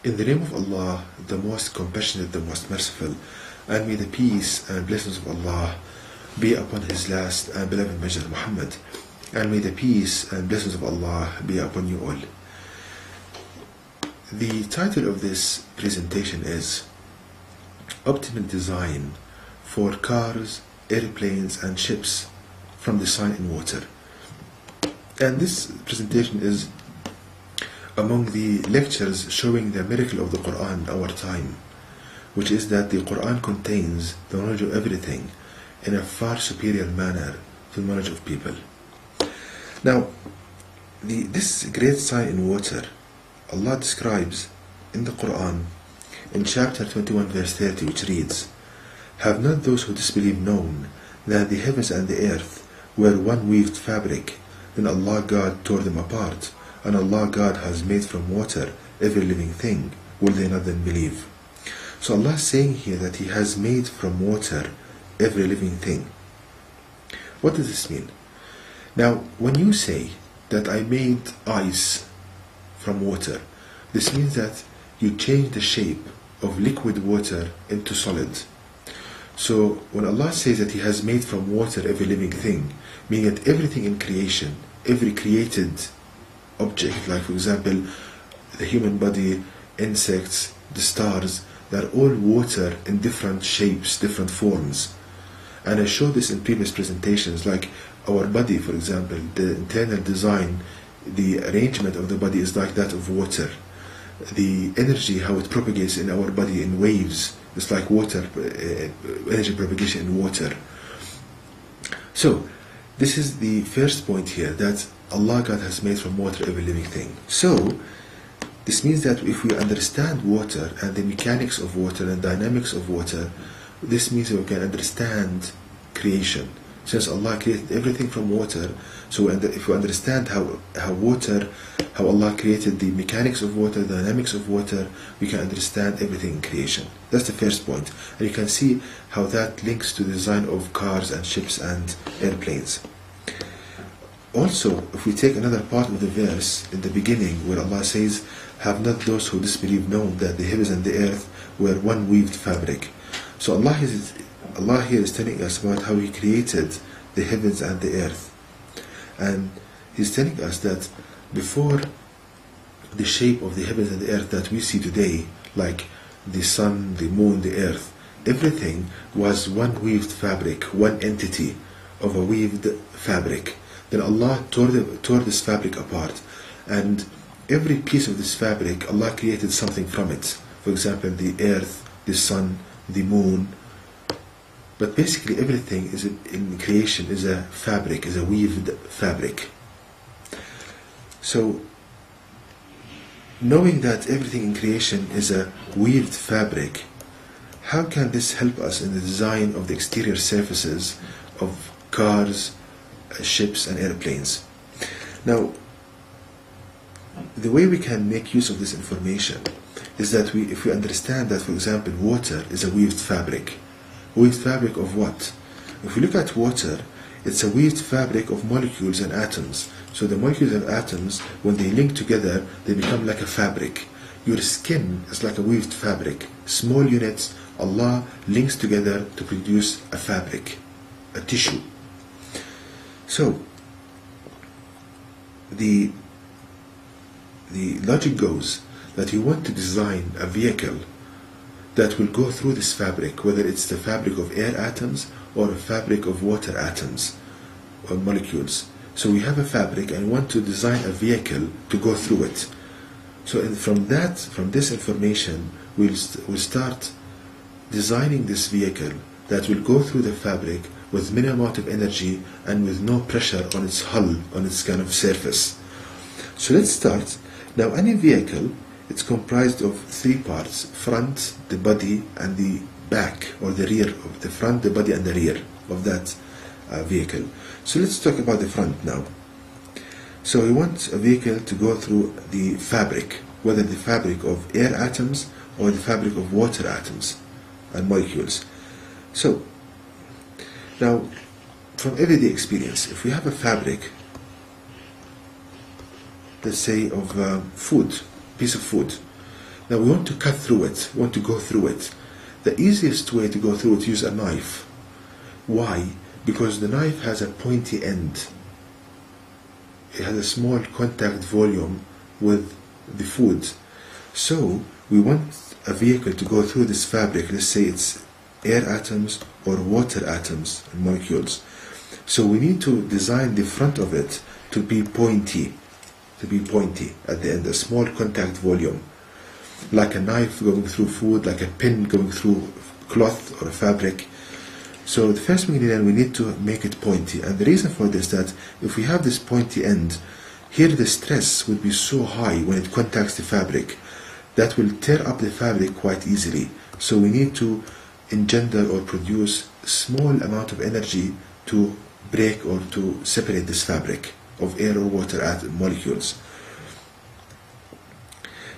In the name of Allah, the most compassionate, the most merciful, and may the peace and blessings of Allah be upon His last and beloved Messenger Muhammad, and may the peace and blessings of Allah be upon you all. The title of this presentation is Optimal Design for Cars, Airplanes and Ships from the Sun in Water. And this presentation is among the lectures showing the miracle of the Quran in our time, which is that the Quran contains the knowledge of everything in a far superior manner to the knowledge of people. Now, this great sign in water, Allah describes in the Quran in chapter 21 verse 30, which reads, "Have not those who disbelieve known that the heavens and the earth were one weaved fabric, then Allah God tore them apart, and Allah God has made from water every living thing, will they not then believe?" So Allah is saying here that He has made from water every living thing. What does this mean? Now, when you say that I made ice from water, this means that you change the shape of liquid water into solid. So when Allah says that He has made from water every living thing, meaning that everything in creation, every created object, like for example the human body, insects, the stars, they're all water in different shapes, different forms. And I showed this in previous presentations, like our body, for example, the internal design, the arrangement of the body is like that of water. The energy, how it propagates in our body in waves, it's like water, energy propagation in water. So this is the first point here, that Allah God has made from water every living thing. So this means that if we understand water and the mechanics of water and dynamics of water, this means that we can understand creation. Since Allah created everything from water, so if we understand how Allah created the mechanics of water, the dynamics of water, we can understand everything in creation. That's the first point. And you can see how that links to the design of cars and ships and airplanes. Also, if we take another part of the verse in the beginning where Allah says, "Have not those who disbelieve known that the heavens and the earth were one weaved fabric?" So Allah here is telling us about how He created the heavens and the earth. And He's telling us that before the shape of the heavens and the earth that we see today, like the sun, the moon, the earth, everything was one weaved fabric, one entity of a weaved fabric. Then Allah tore this fabric apart, and every piece of this fabric, Allah created something from it. For example, the earth, the sun, the moon. But basically everything is in creation is a fabric, is a weaved fabric. So knowing that everything in creation is a weaved fabric, how can this help us in the design of the exterior surfaces of cars, ships and airplanes? Now, the way we can make use of this information is that if we understand that, for example, water is a weaved fabric. Weaved fabric of what? If we look at water, it's a weaved fabric of molecules and atoms. So the molecules and atoms, when they link together, they become like a fabric. Your skin is like a weaved fabric. Small units, Allah links together to produce a fabric, a tissue. So the logic goes that you want to design a vehicle that will go through this fabric, whether it's the fabric of air atoms or a fabric of water atoms or molecules. So we have a fabric and we want to design a vehicle to go through it. So from this information, we'll start designing this vehicle that will go through the fabric with minimal amount of energy and with no pressure on its hull, on its kind of surface. So let's start. Now, any vehicle, it's comprised of three parts: front, the body, and the back or the rear of the front, the body, and the rear of that vehicle. So let's talk about the front now. So we want a vehicle to go through the fabric, whether the fabric of air atoms or the fabric of water atoms and molecules. So now, from everyday experience, if we have a fabric, let's say of food, piece of food, Now we want to cut through it, we want to go through it. The easiest way to go through it, use a knife. Why? Because the knife has a pointy end. It has a small contact volume with the food. So we want a vehicle to go through this fabric. Let's say it's air atoms or water atoms and molecules. So we need to design the front of it to be pointy, at the end, a small contact volume, like a knife going through food, like a pin going through cloth or a fabric. So the first thing we need to make it pointy, and the reason for this is that if we have this pointy end, here the stress would be so high when it contacts the fabric that will tear up the fabric quite easily. So we need to engender or produce small amount of energy to break or to separate this fabric of air or water molecules.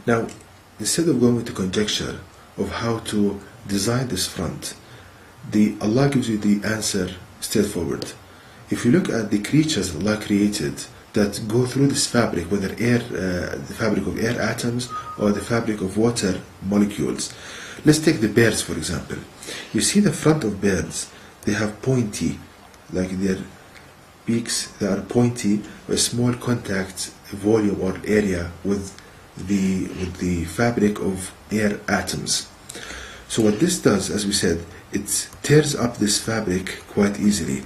Now, instead of going into conjecture of how to design this front, Allah gives you the answer straightforward. If you look at the creatures Allah created that go through this fabric, whether the fabric of air atoms or the fabric of water molecules. Let's take the birds, for example. You see the front of birds, they have pointy, like their beaks, they are pointy, a small contact volume or area with the fabric of air atoms. So what this does, as we said, it tears up this fabric quite easily.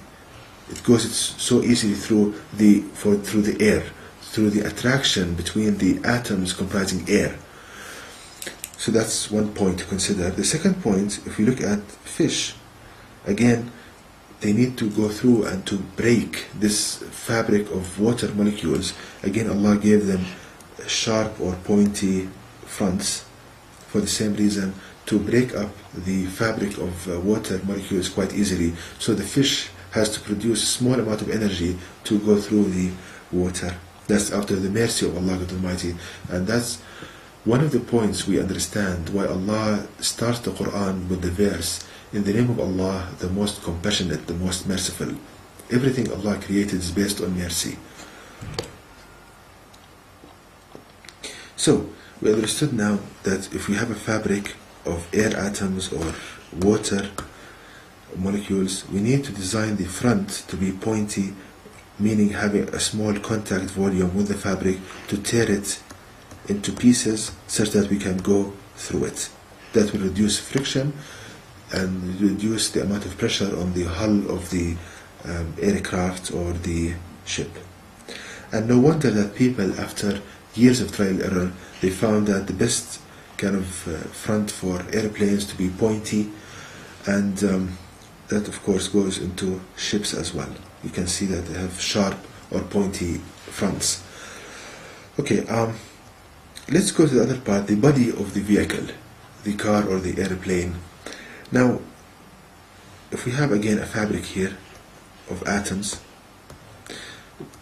It goes so easily through the air, through the attraction between the atoms comprising air. So that's one point to consider. The second point, if we look at fish, again, they need to go through and to break this fabric of water molecules. Again, Allah gave them sharp or pointy fronts for the same reason, to break up the fabric of water molecules quite easily. So the fish has to produce a small amount of energy to go through the water. That's out of the mercy of Allah God Almighty. And that's one of the points we understand why Allah starts the Quran with the verse, in the name of Allah, the most compassionate, the most merciful. Everything Allah created is based on mercy. So, we understood now that if we have a fabric of air atoms or water molecules, we need to design the front to be pointy, meaning having a small contact volume with the fabric to tear it into pieces such that we can go through it. That will reduce friction and reduce the amount of pressure on the hull of the aircraft or the ship. And no wonder that people, after years of trial and error, they found that the best kind of front for airplanes to be pointy, and that of course goes into ships as well. You can see that they have sharp or pointy fronts. Okay, let's go to the other part, the body of the vehicle, the car or the airplane. Now, if we have again a fabric here of atoms,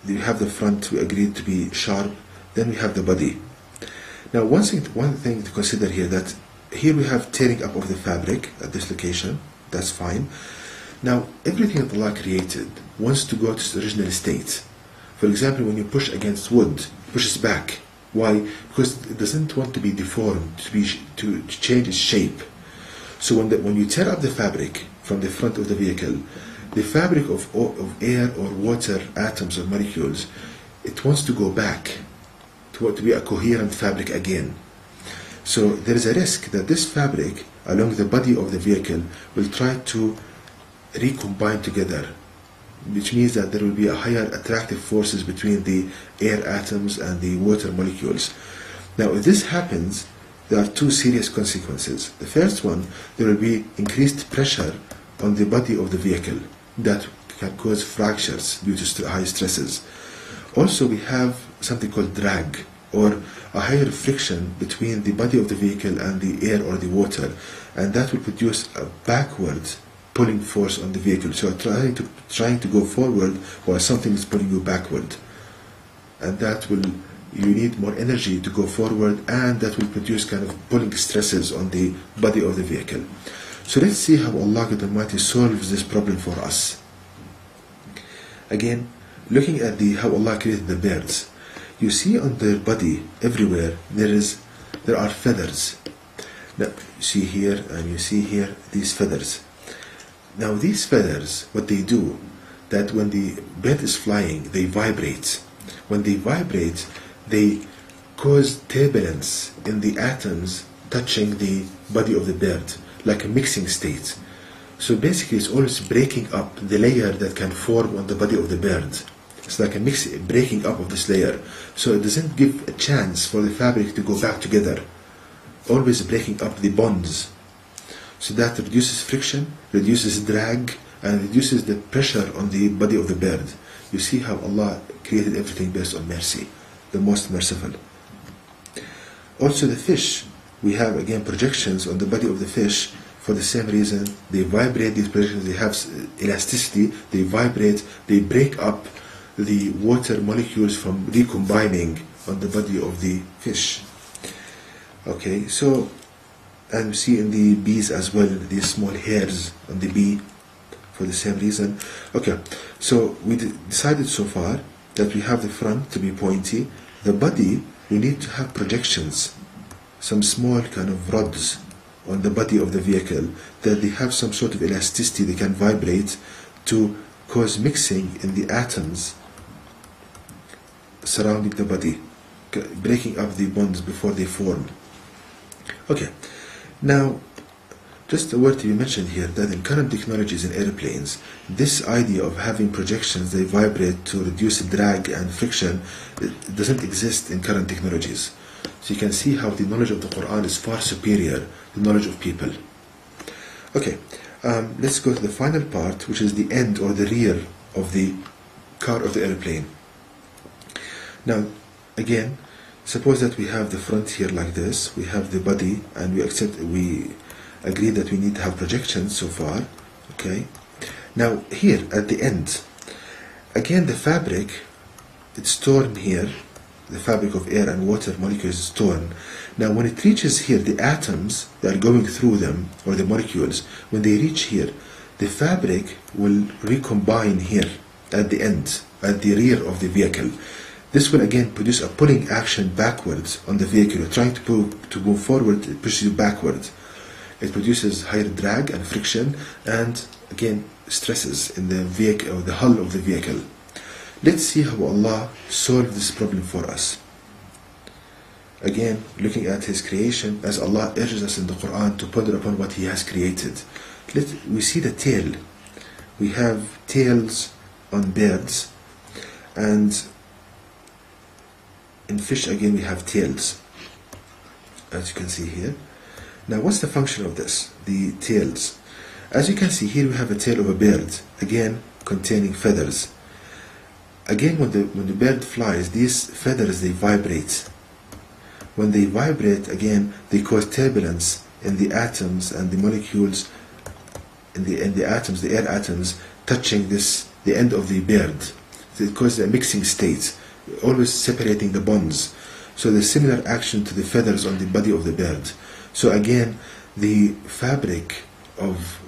we have the front, we agreed to be sharp, then we have the body. Now one thing to consider here, that here we have tearing up of the fabric at this location, that's fine. Now everything that Allah created wants to go to its original state. For example, when you push against wood, it pushes back. Why? Because it doesn't want to be deformed, to change its shape. So when you tear up the fabric from the front of the vehicle, the fabric of air or water atoms or molecules, it wants to go back to be a coherent fabric again. So there is a risk that this fabric along the body of the vehicle will try to recombine together, which means that there will be a higher attractive forces between the air atoms and the water molecules. Now if this happens, there are two serious consequences. The first one, there will be increased pressure on the body of the vehicle that can cause fractures due to high stresses. Also, we have something called drag, or a higher friction between the body of the vehicle and the air or the water, and that will produce a backward pulling force on the vehicle. So trying to go forward while something is pulling you backward, and that will, you need more energy to go forward, and that will produce kind of pulling stresses on the body of the vehicle. So let's see how Allah Almighty solves this problem for us. Again, looking at how Allah created the birds, you see on their body everywhere there is there are feathers. Now, you see here and you see here these feathers. Now these feathers, what they do, that when the bird is flying, they vibrate. When they vibrate, they cause turbulence in the atoms touching the body of the bird, like a mixing state. So basically it's always breaking up the layer that can form on the body of the bird. It's like a breaking up of this layer. So it doesn't give a chance for the fabric to go back together. Always breaking up the bonds. So that reduces friction, reduces drag, and reduces the pressure on the body of the bird. You see how Allah created everything based on mercy, the most merciful. Also the fish, we have again projections on the body of the fish. For the same reason, they vibrate, these projections, they have elasticity, they vibrate, they break up the water molecules from recombining on the body of the fish. Okay, so, and we see in the bees as well, these small hairs on the bee, for the same reason. Okay, so we decided so far that we have the front to be pointy. The body, we need to have projections, some small kind of rods on the body of the vehicle, that they have some sort of elasticity, they can vibrate to cause mixing in the atoms surrounding the body, breaking up the bonds before they form. Okay, now just a word to be mentioned here, that in current technologies in airplanes, this idea of having projections, they vibrate to reduce drag and friction, it doesn't exist in current technologies. So you can see how the knowledge of the Quran is far superior to the knowledge of people. Okay, let's go to the final part, which is the end or the rear of the car of the airplane. Now, again, suppose that we have the front here like this, we have the body, and we agree that we need to have projections so far. Okay, now here at the end, again the fabric, it's torn here. The fabric of air and water molecules is torn. Now when it reaches here, the atoms that are going through them, or the molecules, when they reach here, the fabric will recombine here at the end, at the rear of the vehicle. This will again produce a pulling action backwards on the vehicle. You're trying to move forward, it pushes you backwards. It produces higher drag and friction, and again stresses in the vehicle, or the hull of the vehicle. Let's see how Allah solved this problem for us. Again, looking at His creation, as Allah urges us in the Quran to ponder upon what He has created. We see the tail. We have tails on birds, and in fish again we have tails, as you can see here. Now what's the function of this? The tails. As you can see here, we have a tail of a bird, again containing feathers. Again, when the bird flies, these feathers, they vibrate. When they vibrate, again, they cause turbulence in the atoms and the molecules in the atoms, the air atoms, touching the end of the bird. So it causes a mixing state, always separating the bonds. So there's similar action to the feathers on the body of the bird. So again, the fabric of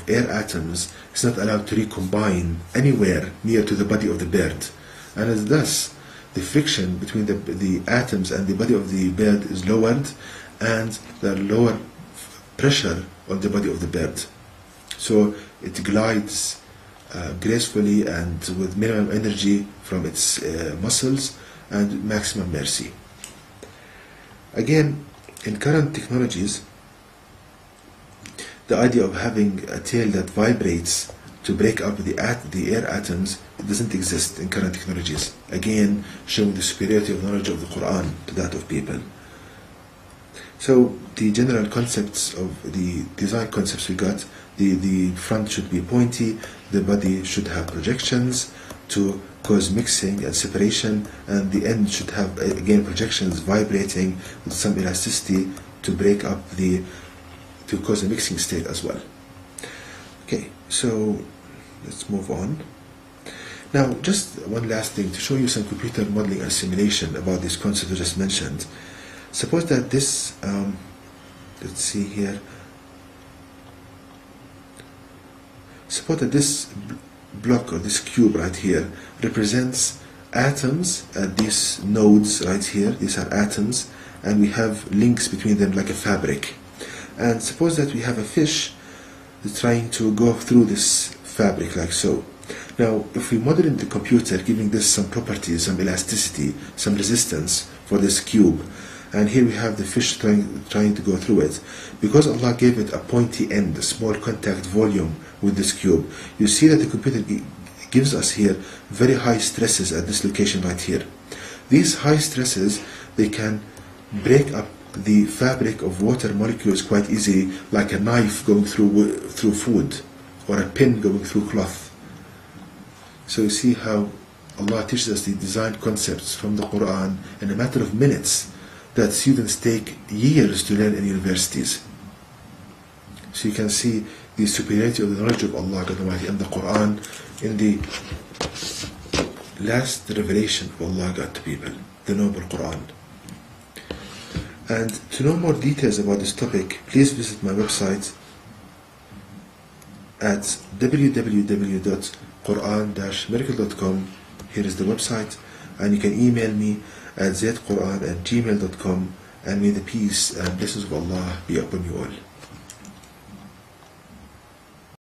air atoms is not allowed to recombine anywhere near to the body of the bird, and as thus the friction between the atoms and the body of the bird is lowered, and the lower pressure on the body of the bird. So it glides gracefully and with minimum energy from its muscles and maximum mercy. Again, in current technologies, the idea of having a tail that vibrates to break up the air atoms, it doesn't exist in current technologies. Again, showing the superiority of knowledge of the Quran to that of people. So the general concepts of the design concepts we got, the front should be pointy, the body should have projections to cause mixing and separation, and the end should have again projections vibrating with some elasticity to break up to cause a mixing state as well. Okay, so let's move on. Now, just one last thing to show you some computer modeling and simulation about this concept I just mentioned. Suppose that this, let's see here. Suppose that this block or this cube right here represents atoms at these nodes right here. These are atoms, and we have links between them like a fabric. And suppose that we have a fish trying to go through this fabric like so. Now, if we model in the computer, giving this some properties, some elasticity, some resistance for this cube, and here we have the fish trying to go through it, because Allah gave it a pointy end, a small contact volume with this cube, you see that the computer gives us here very high stresses at this location right here. These high stresses, they can break up the fabric of water molecules quite easily, like a knife going through food, or a pin going through cloth. So you see how Allah teaches us the design concepts from the Quran in a matter of minutes that students take years to learn in universities. So you can see the superiority of the knowledge of Allah God Almighty and the Quran in the last revelation of Allah God to people, the Noble Quran. And to know more details about this topic, please visit my website at www.quran-miracle.com. Here is the website, and you can email me at zaidquran@gmail.com, and may the peace and blessings of Allah be upon you all.